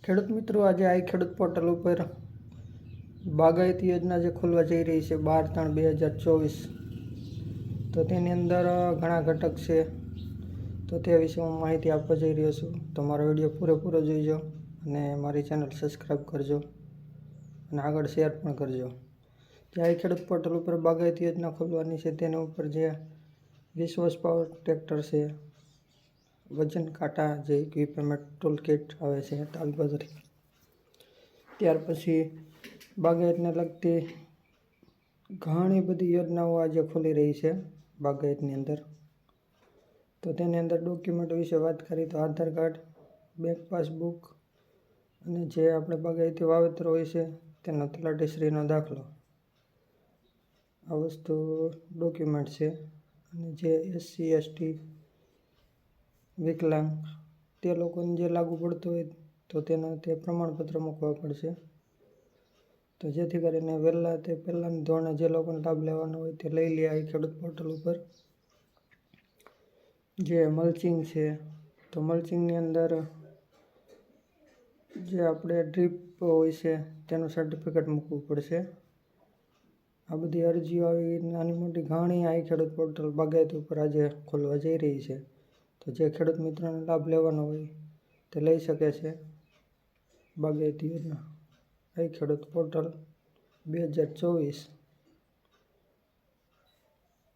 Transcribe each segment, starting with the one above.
ખેડૂત મિત્રો, આજે આ ખેડૂત પોર્ટલ ઉપર બાગાયતી યોજના જે ખોલવા જઈ રહી છે 12/3/2024, તો તેની અંદર ઘણા ઘટક છે. તો તે વિશે હું માહિતી આપવા જઈ રહ્યો છું. તો મારો વિડીયો પૂરેપૂરો જોઈજો અને મારી ચેનલ સબસ્ક્રાઈબ કરજો અને આગળ શેર પણ કરજો. જે ખેડૂત પોર્ટલ ઉપર બાગાયતી યોજના ખોલવાની છે તેના ઉપર જે 20 હોર્સ પાવર ટ્રેક્ટર છે, વજન કાંટા જે ઇક્વિપમેન્ટ ટૂલ કિટ આવે છે, તાલપત્રી, ત્યાર પછી બાગાયતને લગતી ઘણી બધી યોજનાઓ આજે ખુલી રહી છે બાગાયતની અંદર. તો તેની અંદર ડોક્યુમેન્ટ વિશે વાત કરીએ તો આધાર કાર્ડ, બેંક પાસબુક અને જે આપણે બાગાયતી વાવેતર હોય છે તેનો તલાટીશ્રીનો દાખલો, આ વસ્તુ ડોક્યુમેન્ટ છે. અને જે SC ST વિકલાંગ તે લોકોને જે લાગુ પડતું હોય તો તેના તે પ્રમાણપત્ર મૂકવા પડશે. તો જેથી કરીને પહેલાંના ધોરણે જે લોકોને લાભ લેવાનો હોય તે લઈ લે આ ખેડૂત પોર્ટલ ઉપર. જે મલ્ચિંગ છે, તો મલ્ચિંગની અંદર જે આપણે ડ્રીપ હોય છે તેનું સર્ટિફિકેટ મૂકવું પડશે. આ બધી અરજીઓ આવી નાની મોટી ઘણી આ ખેડૂત પોર્ટલ બાગાયત ઉપર આજે ખોલવા જઈ રહી છે. તો જે ખેડૂત મિત્રોને લાભ લેવાનો હોય તે લઈ શકે છે બાગાયતી યોજના આ ખેડૂત પોર્ટલ 2024.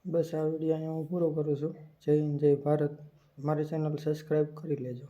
બસ આ વિડીયો અહીંયા હું પૂરો કરું છું. જય હિન્દ, જય ભારત. મારી ચેનલ સબસ્ક્રાઈબ કરી લેજો.